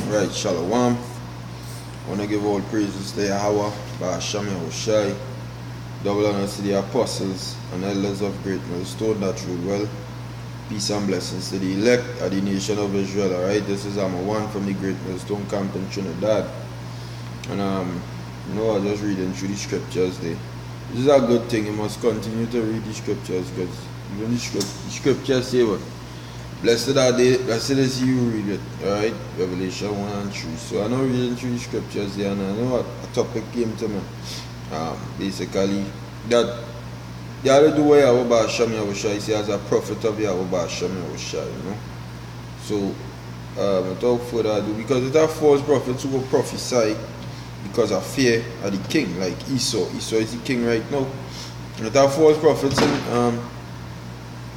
Right, Shalom. I want to give all praises to Yahweh, Ba'asham Yahushai, double honor to the apostles and elders of Great Millstone that rule well. Peace and blessings to the elect of the nation of Israel. Alright, this is Amma One from the Great Millstone camp in Trinidad. And I just reading through the scriptures there. This is a good thing. You must continue to read the scriptures because even the scriptures say what? Blessed are they, blessed is he who read it. Alright, Revelation 1 and 3. So I know reading through the scriptures there, and I know what a topic came to me. Basically, that you have to do what Yahweh Ba'asham Yahushai say as a prophet of Yahweh Ba'asham Yahushai, you know. So, without further ado, because there are false prophets who will prophesy because of fear of the king, like Esau. Esau is the king right now. And there are false prophets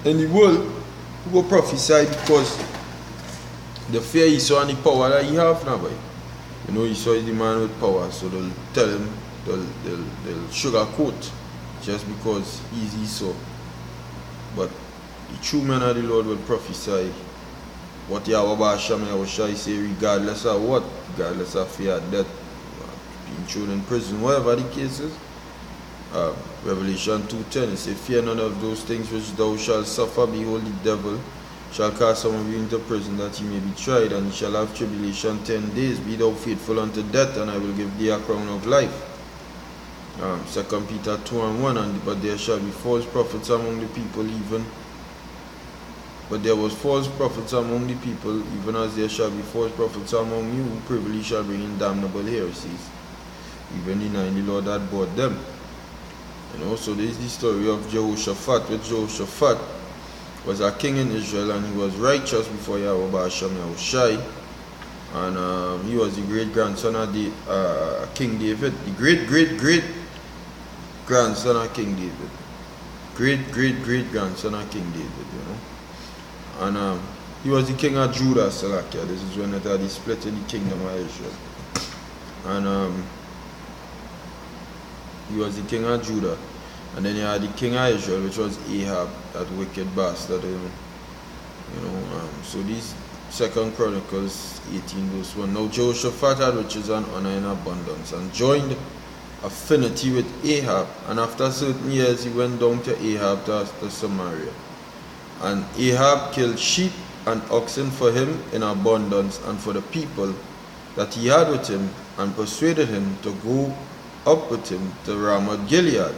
in the world who will prophesy because the fear Esau and the power that he have now, boy. You know, Esau is the man with power, so they'll tell him, they'll sugarcoat just because he's Esau. But the true man of the Lord will prophesy what Yahweh Ba'asham Yahushai say, regardless of what, regardless of fear of death, being thrown in prison, whatever the case is. Revelation 2:10, it says, fear none of those things which thou shalt suffer. Behold, the devil shall cast some of you into prison, that he may be tried, and he shall have tribulation 10 days. Be thou faithful unto death, and I will give thee a crown of life. 2 Peter 2 and 1, but there shall be false prophets among the people, but there was false prophets among the people, even as there shall be false prophets among you, who privily shall bring in damnable heresies, even denying the Lord that bought them. You know, so this is the story of Jehoshaphat, which Jehoshaphat was a king in Israel, and he was righteous before Yahweh Ba'asham Yahushai, and he was the great grandson of the King David, the great grandson of King David, great grandson of King David, you know. And he was the king of Judah, Salakia. This is when it had the split in the kingdom of Israel. And he was the king of Judah, and then he had the king of Israel, which was Ahab, that wicked bastard, you know. So these 2 Chronicles 18 verse 1. Now Jehoshaphat had riches and honor in abundance, and joined affinity with Ahab, and after certain years he went down to Ahab to Samaria. And Ahab killed sheep and oxen for him in abundance, and for the people that he had with him, and persuaded him to go up with him to Ramoth Gilead.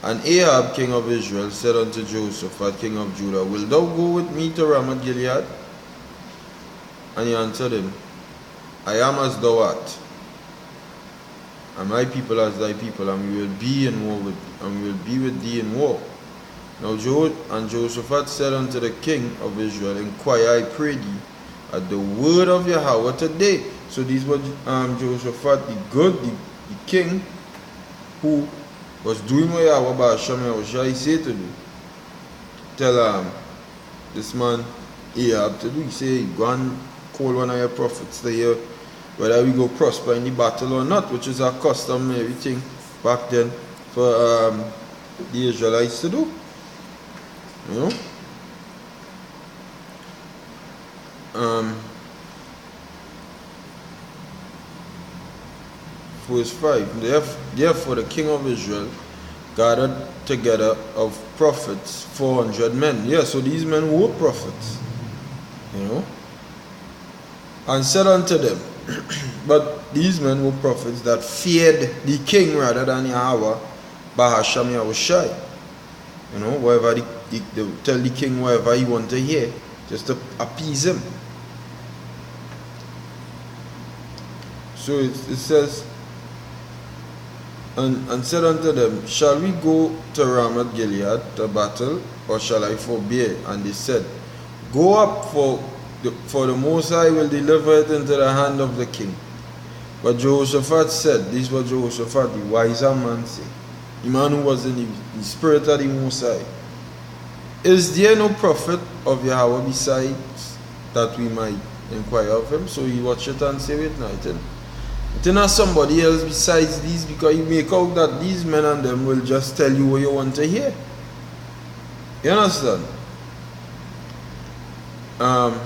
And Ahab king of Israel said unto Jehoshaphat king of Judah, wilt thou go with me to Ramoth Gilead? And he answered him, I am as thou art, and my people as thy people, and we will be with thee in war. Now Jehoshaphat said unto the king of Israel, inquire, I pray thee, at the word of Yahweh today. So these were Jehoshaphat, the king, who was doing what Yahweh Ba'asham Yahushai said to do. Tell this man Ahab to do. He say, go and call one of your prophets to hear whether we go prosper in the battle or not, which is a customary thing back then for the Israelites to do. You know? Verse 5, therefore the king of Israel gathered together of prophets 400 men. Yeah, so these men were prophets, you know, and said unto them, but these men were prophets that feared the king rather than Yahweh Ba'asham Yahushai. You know, whatever they tell the king whatever he want to hear, just to appease him. So it says, and said unto them, shall we go to Ramoth Gilead to battle, or shall I forbear? And they said, go up, for the Most High will deliver it into the hand of the king. But Jehoshaphat said, this was Jehoshaphat, the wiser man said, the man who was in the spirit of the Most High, is there no prophet of Yahweh besides that we might inquire of him? So he watched it and say, wait now, it's not somebody else besides these, because you make out that these men and them will just tell you what you want to hear. You understand? And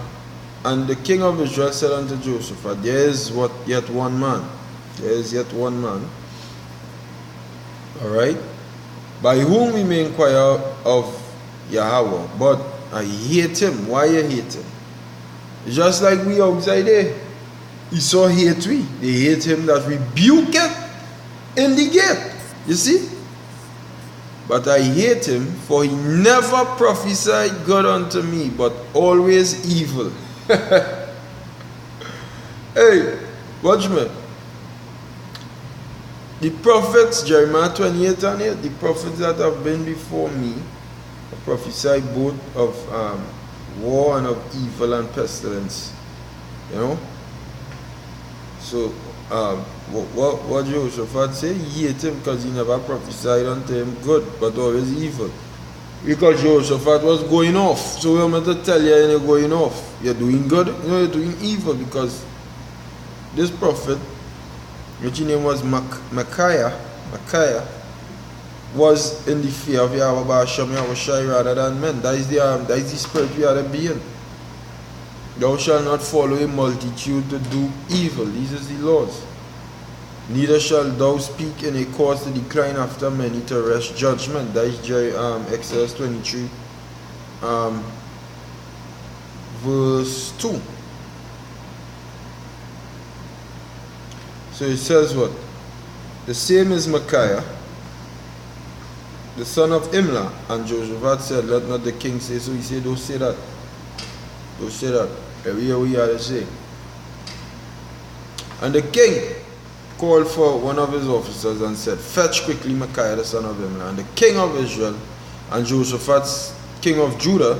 And the king of Israel said unto Jehoshaphat, there is yet one man. There is yet one man. Alright? By whom we may inquire of Yahweh. But I hate him. Why you hate him? It's just like we outside there. Esau hate we. They hate him that rebuke it in the gate. You see? But I hate him, for he never prophesied good unto me, but always evil. Hey, watch me. The prophets, Jeremiah 28 and 8, the prophets that have been before me, prophesied both of war and of evil and pestilence. You know? So, what Jehoshaphat say? He hate him because he never prophesied unto him good, but always evil. Because Jehoshaphat was going off. So we want to tell you you're going off. You're doing good, you're doing evil, because this prophet, which his name was Micaiah, was in the fear of Yahweh Ba'ashem Yahweh Shai rather than men. That is the spirit we are to be in. Thou shalt not follow a multitude to do evil. These are the laws. Neither shalt thou speak in a cause to decline after many to wrest judgment. That is Exodus 23, verse 2. So it says what? The same is Micaiah, the son of Imlah. And Jehoshaphat said, let not the king say so. He said, don't say that. Don't say that. Every year we are to say. And the king called for one of his officers and said, fetch quickly Micaiah the son of Imlah. And the king of Israel and Jehoshaphat, king of Judah,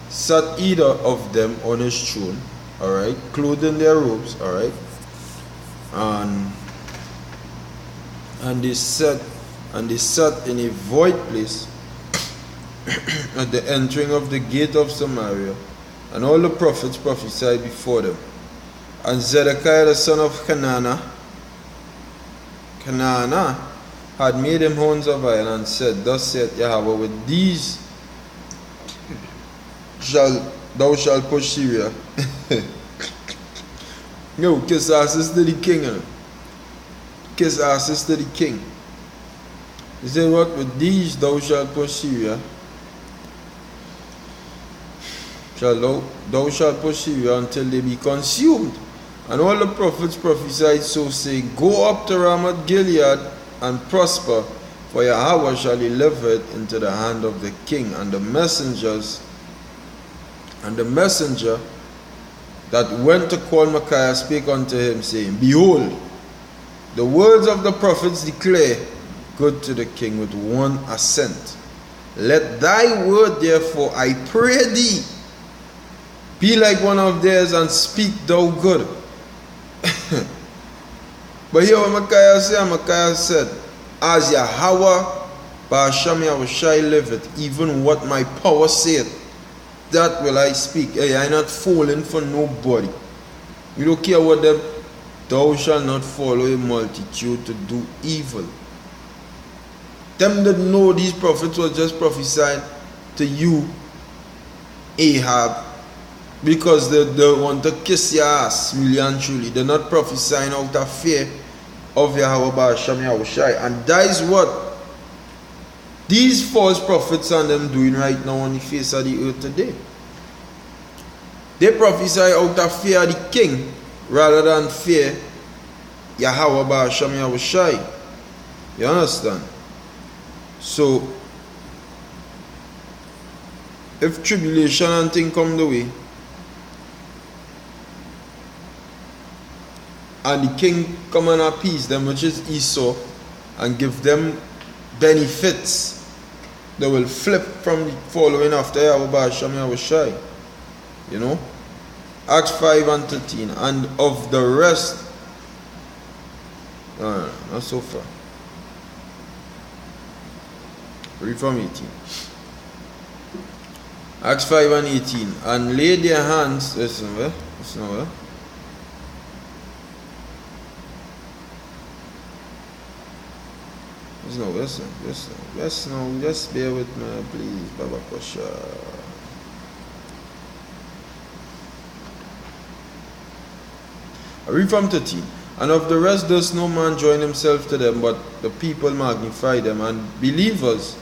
sat either of them on his throne, alright, clothed in their robes, alright, and they sat in a void place at the entering of the gate of Samaria, and all the prophets prophesied before them. And Zedekiah the son of Kenana had made him horns of iron, and said, thus saith Yahweh, with these thou shalt push Syria. No, kiss asses to the king. Kiss asses to the king. He said, what? With these thou shalt push Syria. Thou shalt push Syria until they be consumed. And all the prophets prophesied so, saying, go up to Ramoth Gilead and prosper, for Yahweh shall deliver it into the hand of the king. And the messenger that went to call Micaiah spake unto him, saying, behold, the words of the prophets declare good to the king with one assent. Let thy word therefore, I pray thee, be like one of theirs, and speak thou good. But here what Micaiah said, as Yahweh Ba'ashem Yahweh Shai liveth, even what my power saith, that will I speak. Hey, I not falling for nobody. You don't care what them. Thou shalt not follow a multitude to do evil. Them that know these prophets was just prophesying to you, Ahab, because they want to kiss your ass, really and truly. They're not prophesying out of fear of Yahweh Ba'ashem Yahweh Shai. And that is what these false prophets and them doing right now on the face of the earth today. They prophesy out of fear of the king rather than fear Yahweh Ba'ashem Yahweh Shai. You understand? So, if tribulation and thing come the way, and the king come and appease them, which is Esau, and give them benefits, they will flip from the following after Yahweh Ba'ashem Yahweh Shai. You know? Acts 5 and 13. And of the rest, not so far. Read from 18. Acts 5 and 18. And laid their hands, listen, where? Listen, where? Listen, just bear with me, please, Baba Pasha. I read from 13. And of the rest does no man join himself to them, but the people magnify them, and believers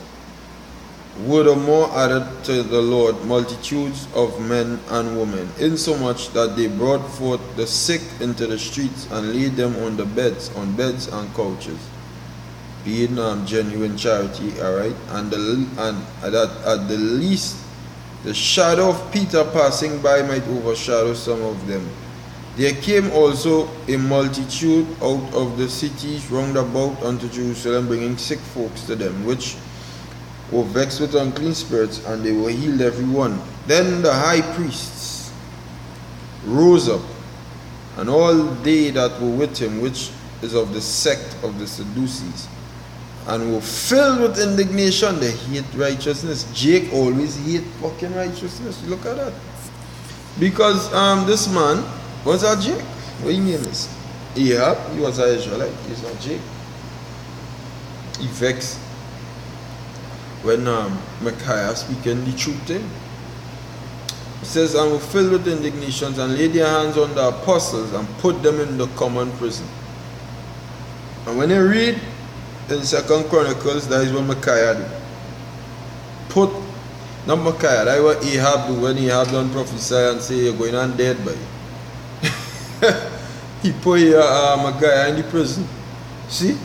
were the more added to the Lord, multitudes of men and women, insomuch that they brought forth the sick into the streets and laid them on beds and couches, being genuine charity, alright, and that at the least the shadow of Peter passing by might overshadow some of them. There came also a multitude out of the cities round about unto Jerusalem, bringing sick folks to them, which were vexed with unclean spirits, and they were healed every one. Then the high priests rose up, and all they that were with him, which is of the sect of the Sadducees, and were filled with indignation. They hate righteousness. Jake always hate fucking righteousness. Look at that. Because this man was a Jake. What he name is? Ahab. He was an Israelite. He's a Jake. He vexed when Micaiah speaking the truth to him. It says, and were filled with indignations, and laid their hands on the apostles, and put them in the common prison. And when you read in 2 Chronicles, that is what Micaiah did. Not Micaiah, that is what Ahab do when Ahab done prophesy and say you're going on dead by. He put Micaiah in the prison. See?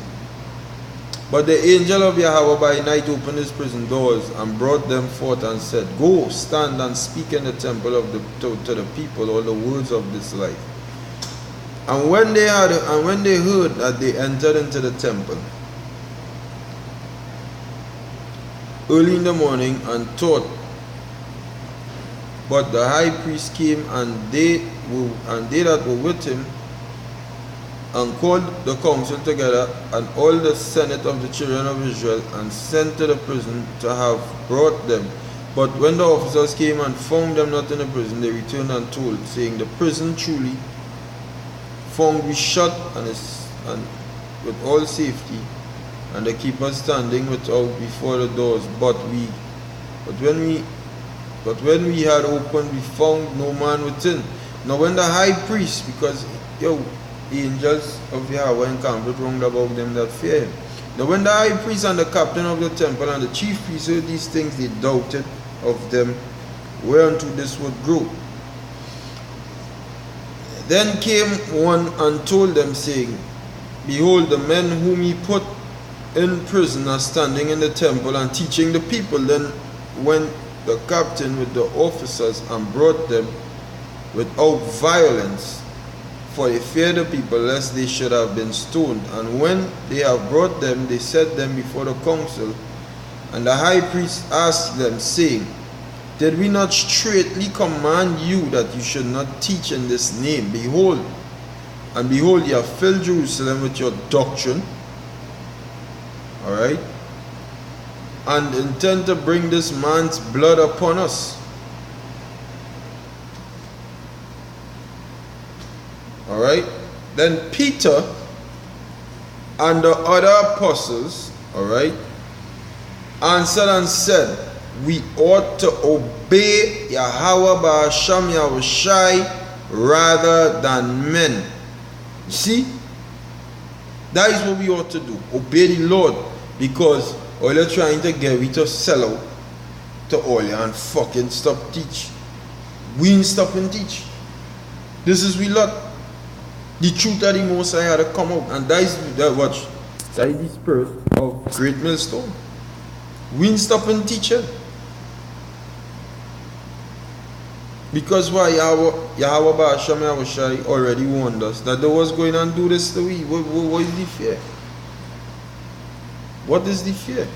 But the angel of Yahweh by night opened his prison doors and brought them forth and said, go, stand and speak in the temple of to the people all the words of this life. And when they heard that, they entered into the temple early in the morning and taught. But the high priest came, and they that were with him, and called the council together and all the senate of the children of Israel, and sent to the prison to have brought them. But when the officers came and found them not in the prison, they returned and told, saying, the prison truly found we shut and with all safety, and the keepers standing without before the doors. But when we had opened, we found no man within. Now when the high priest, because angels of Yahweh encamped round about them that fear him. Now when the high priest and the captain of the temple and the chief priests heard these things, they doubted of them whereunto this would grow. Then came one and told them, saying, behold, the men whom he put in prison are standing in the temple and teaching the people. Then went the captain with the officers and brought them without violence, for they feared the people lest they should have been stoned. And when they have brought them, they set them before the council. And the high priest asked them, saying, did we not straitly command you that you should not teach in this name? Behold, you have filled Jerusalem with your doctrine, alright, and intend to bring this man's blood upon us. Alright, then Peter and the other apostles, alright, answered and said, we ought to obey Yahweh Ba'asham Yahushai rather than men. You see, that is what we ought to do. Obey the Lord, because all you're trying to get we to sell out to all you and fucking stop teach. We ain't stop and teach. This is we lot. The truth of the Most High had to come out, and that is the spirit of Great Millstone. We ain't stop and teach it. Because why? Yahweh Ba'asham Yahushai already warned us that they was going and do this to we. What is the fear? What is the fear?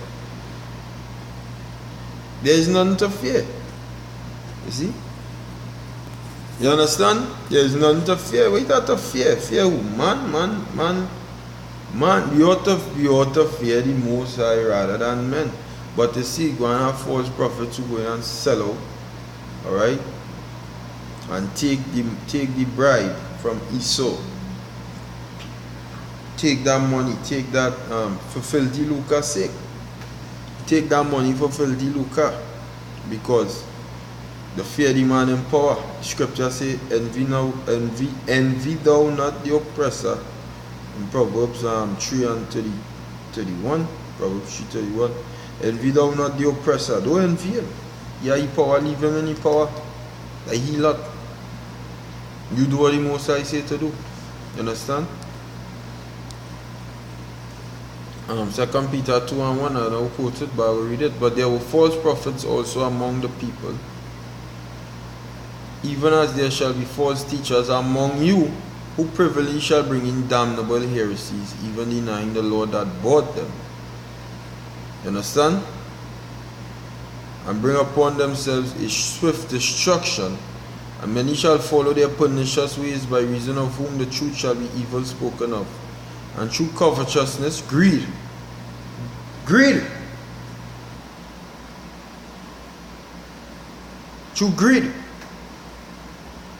There is none to fear. You see? You understand? There is none to fear. What is that to fear? Fear who? Man. You ought to fear the Most High rather than men. But you see, go and have false prophets who go and sell out. Alright? And take the bribe from Esau. Take that money, take that for filthy lucre's sake. Take that money for filthy lucre, because The fear the man in power. Scripture say, envy thou not the oppressor. In Proverbs 3 and 31. Proverbs 3:31. Envy thou not the oppressor. Don't envy him. Yeah, he power, leave him in the power. Like he lot. You do what the Most High say to do. You understand? 2 Peter 2 and 1, I don't quote it, but I will read it. But there were false prophets also among the people, even as there shall be false teachers among you, who privily shall bring in damnable heresies, even denying the Lord that bought them. You understand? And bring upon themselves a swift destruction, and many shall follow their pernicious ways, by reason of whom the truth shall be evil spoken of. And through covetousness, greed. Through greed.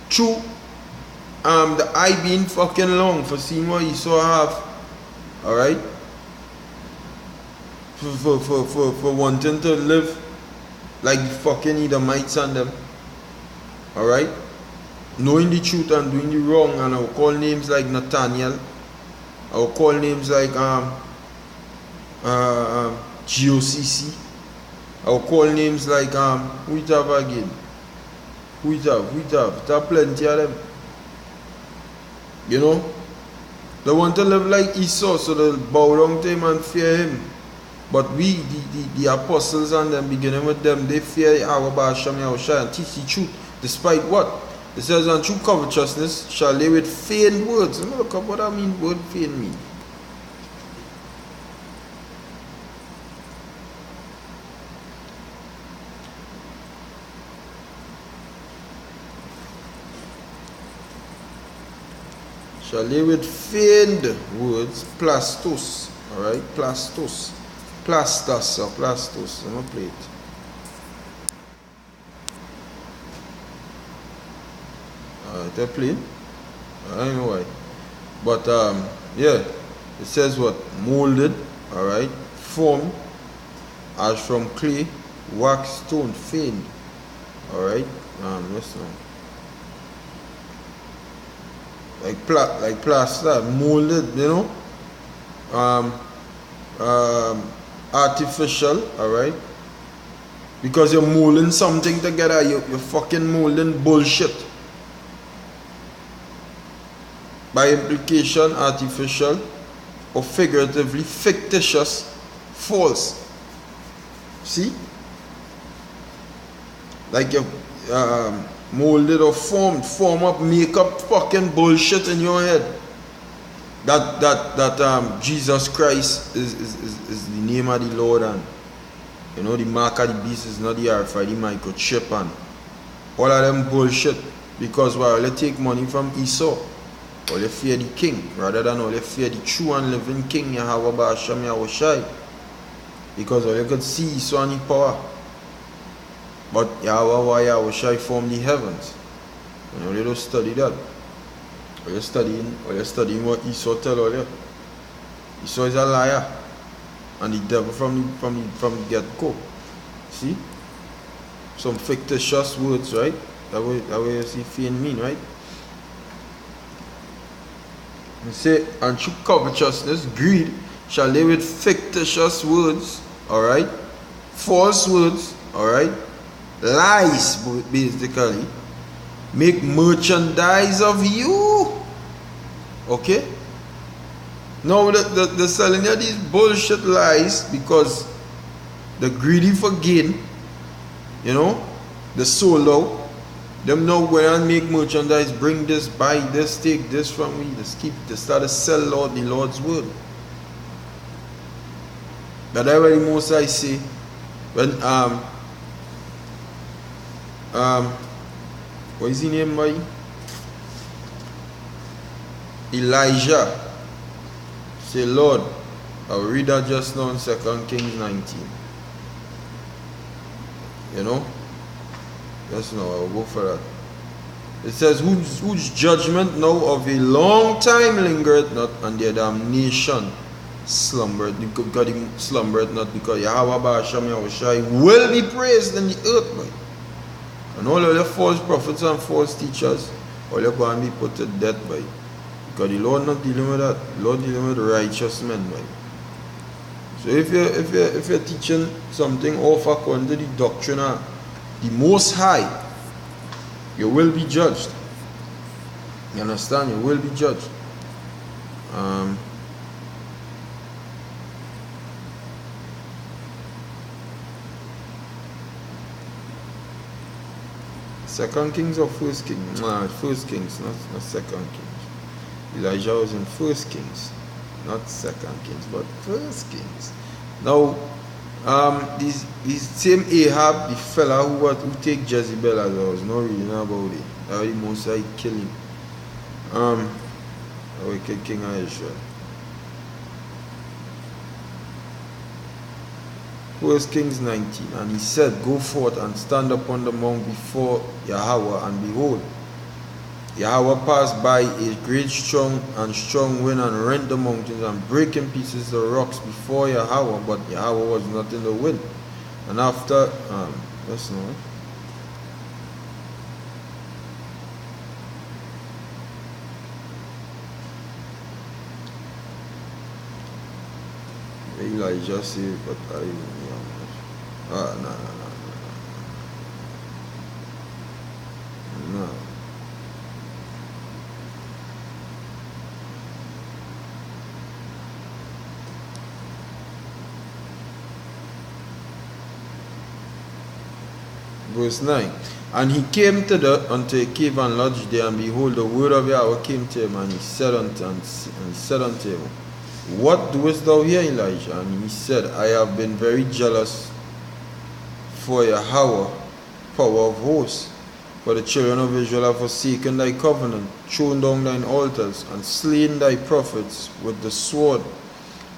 Through the eye being fucking long for seeing what Esau have. Alright? For wanting to live like the fucking Edomites and them. Alright? Knowing the truth and doing the wrong, and I will call names like Nathaniel. I will call names like GOCC. I will call names like who it have again? Who it have? There are plenty of them. You know? They want to live like Esau, so they'll bow down to him and fear him. But we, the apostles and them, beginning with them, they fear Yahweh Ba'ashem Yahushua and teach the truth. Despite what? It says, and through covetousness shall they with feigned words. Look up what I mean, word feign mean. Shall they with feigned words, plastos, alright, plastos, plastas or plastos, I'm gonna play it. They're playing. I don't know why. But yeah, it says what? Molded, alright, formed as from clay, wax, stone, feigned. Alright? Listen. Like plaster, molded, you know? Artificial, alright? Because you're molding something together, you're fucking molding bullshit. By implication, artificial, or figuratively, fictitious, false. See? Like you molded or form up, make up fucking bullshit in your head. That Jesus Christ is the name of the Lord, and you know the mark of the beast is not the RFID microchip and all of them bullshit. Because while they take money from Esau, or they fear the king, rather than all they fear the true and living king, Yahweh Ba'ashem Yahushai. Because all you could see Esau and his power. But Yahweh Yahushai formed the heavens. You know, they don't study that. Or you're studying what Esau tell all you. Esau is a liar. And the devil from the get-go. See? Some fictitious words, right? That way you see feign mean, right? And say, and through covetousness, greed, shall they with fictitious words, alright? False words, alright? Lies, basically, make merchandise of you. Okay? Now they're selling you these bullshit lies because the greedy for gain, you know, the sold out. Them now go and make merchandise, bring this, buy this, take this from me, they start to sell out the Lord's word. That's why the Most High say, when what is his name, boy? Elijah say, Lord, I'll read that just now in 2 Kings 19. You know? Yes, no, I'll go for that. It says, whose judgment now of a long time lingereth not, and their damnation slumbereth. God slumbereth not, because Yahweh Ba'ashem Yahushai will be praised in the earth, boy. And all of the false prophets and false teachers, all you're going to be put to death by. Because the Lord not dealing with that. The Lord dealing with righteous men by. So if you're teaching something off according to the doctrine of the Most High, you will be judged. You understand? You will be judged. 2 Kings or 1 Kings? No, 1 Kings, not 2 Kings. Elijah was in 1 Kings, not 2 Kings, but 1 Kings. Now, this same Ahab, the fella who take Jezebel, as I was not reading about it, how the Most High kill him. The wicked king of Israel. 1 Kings 19, and he said, Go forth and stand upon the mount before Yahweh, and behold, Yahweh passed by a great strong wind and rent the mountains and break in pieces the rocks before Yahweh, but Yahweh was not in the wind. And after, let's know. Elijah said, but I no. Verse 9. And he came unto a cave and lodged there, and behold, the word of Yahweh came to him, and he said unto him, What doest thou here, Elijah? And he said, I have been very jealous for Yahweh, power of hosts. For the children of Israel have forsaken thy covenant, thrown down thine altars, and slain thy prophets with the sword.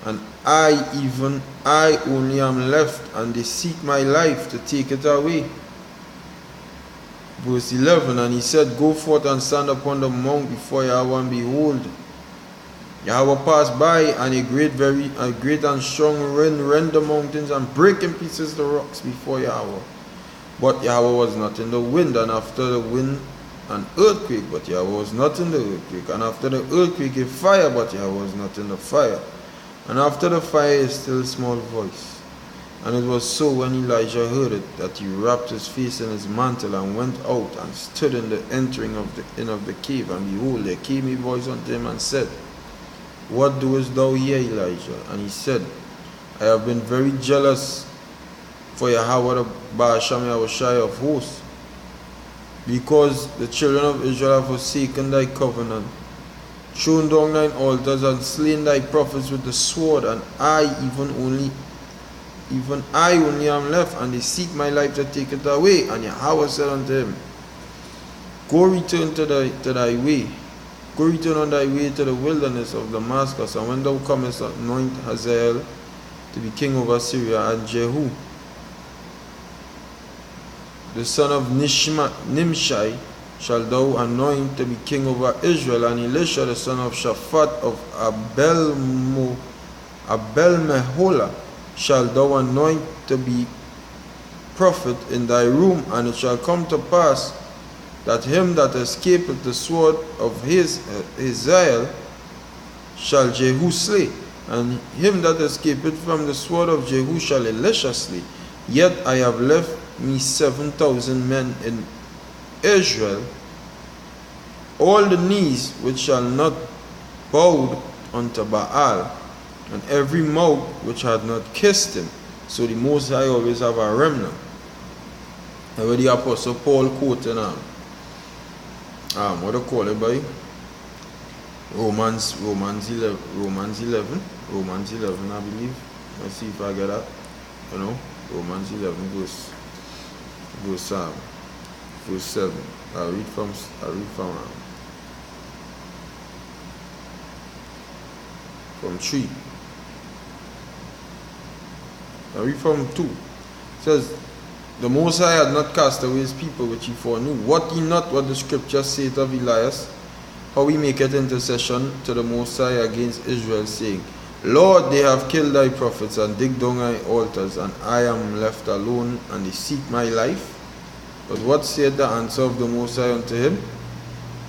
And I only am left, and they seek my life to take it away. Verse 11, and he said, Go forth and stand upon the mount before Yahweh, and behold, Yahweh passed by, and a great and strong wind rent the mountains and break in pieces the rocks before Yahweh. But Yahweh was not in the wind, and after the wind an earthquake, but Yahweh was not in the earthquake. And after the earthquake a fire, but Yahweh was not in the fire. And after the fire a still small voice. And it was so when Elijah heard it, that he wrapped his face in his mantle and went out and stood in the entering of the cave. And behold, there came a voice unto him and said, What doest thou here, Elijah? And he said, I have been very jealous for Yahweh the Baal Shem Yahushai of hosts, because the children of Israel have forsaken thy covenant, thrown down thine altars, and slain thy prophets with the sword, and I only am left, and they seek my life to take it away. And Yahweh said unto him, Go return to thy way. Go return on thy way to the wilderness of Damascus, and when thou comest, anoint Hazael to be king over Syria, and Jehu the son of Nimshai shall thou anoint to be king over Israel, and Elisha the son of Shaphat of Abel-Meholah shall thou anoint to be prophet in thy room. And it shall come to pass that him that escapeth the sword of Hazael shall Jehu slay, and him that escapeth from the sword of Jehu shall Elisha slay. Yet I have left me 7,000 men in Israel, all the knees which shall not bow unto Baal, and every mouth which had not kissed him. So the Most High always have a remnant. And where the Apostle Paul quoting what do you call it by? Romans 11, I believe. Let's see if I get that. You know, Romans 11 verse 7. I read from 3. I read from 2. It says, The Most High had not cast away his people which he foreknew. What ye not what the scripture saith of Elias, how he maketh intercession to the Most High against Israel, saying, Lord, they have killed thy prophets and digged down thy altars, and I am left alone, and they seek my life. But what said the answer of the Most High unto him?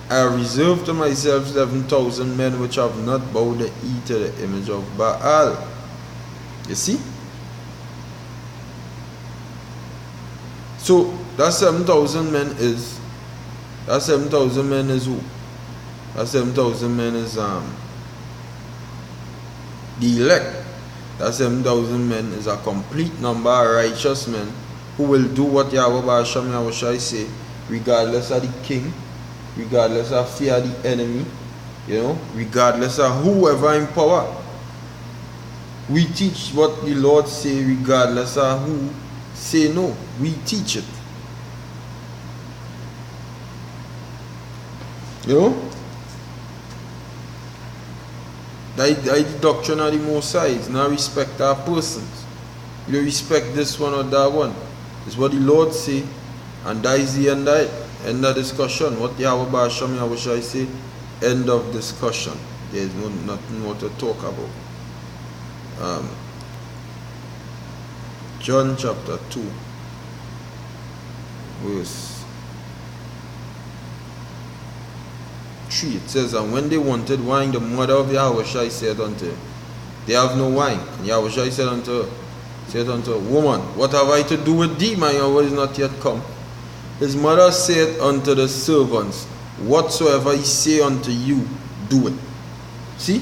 I have reserved to myself 7,000 men which have not bowed the knee to the image of Baal. You see? So that 7,000 men is who? That 7,000 men is the elect. That 7,000 men is a complete number of righteous men who will do what Yahweh Ba'asham Yahushai say, regardless of the king, regardless of fear of the enemy, regardless of whoever in power. We teach what the Lord say regardless of who say no. We teach it. That the doctrine of the Most High is not respect our persons. You don't respect this one or that one. It's what the Lord say, and that is the end of it. End of discussion. What Yahweh Ba'asham Yahushai say, end of discussion. There is nothing more to talk about. John chapter 2 verse 3, it says, and when they wanted wine, the mother of Yahushai said unto him, they have no wine. And Yahushai said unto her, woman, what have I to do with thee? My hour is not yet come. His mother said unto the servants, whatsoever he say unto you, do it. See?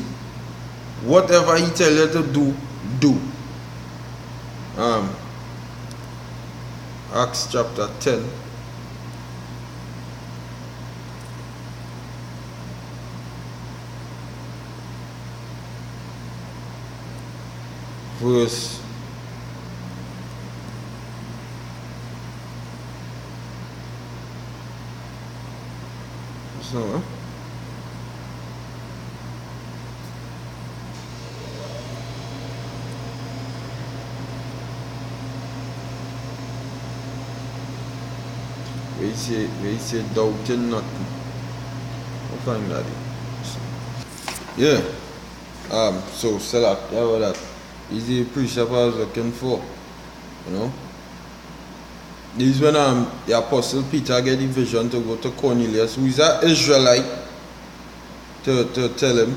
Whatever he tell you to do, do. Acts chapter 10. Verse 8. We say doubting nothing. I'll find that. Yeah. So Salat, that is the precept I was looking for. This is when the Apostle Peter get the vision to go to Cornelius, who is an Israelite, to tell him,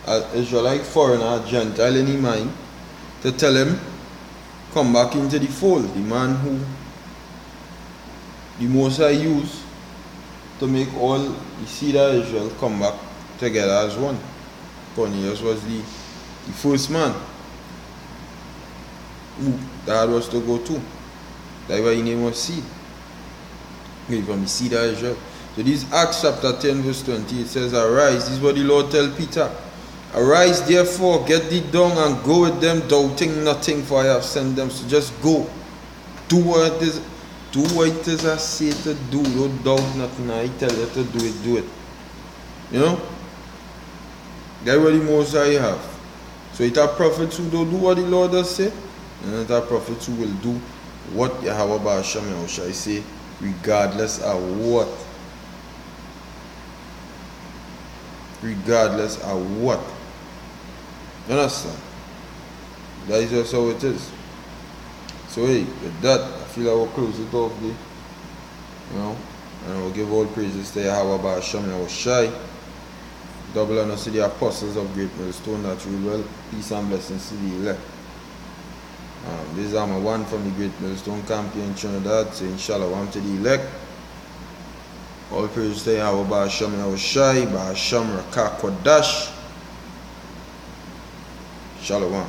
an Israelite foreigner, Gentile in his mind, to tell him, come back into the fold. The man who the Most High used to make all the seed of Israel come back together as one. Cornelius was the first man who that was to go to. That's why his name was Seed. From the seed of Israel. So this Acts chapter 10 verse 20, it says, arise. This is what the Lord tell Peter. Arise therefore, get thee down and go with them, doubting nothing, for I have sent them. So just go. Do what it is I say to do. Don't doubt nothing. I tell you to do it, do it. That's what the Most High have. So it are prophets who don't do what the Lord does say, and it are prophets who will do what Yahweh Ba'asham Yahushai say, regardless of what. Regardless of what. You understand? That is just how it is. So hey, with that, I feel I will close it off there. And I will give all praises to Yahweh Ba'asham Yahushai. Double honors to the apostles of Great Millstone that rule well. Peace and blessings to the elect. This is my one from the Great Millstone camp here in Trinidad, saying shalom to the elect. All praise to Yahweh Ba'asham Yahushai, Ba'asham Rakah Kodash. Shalom.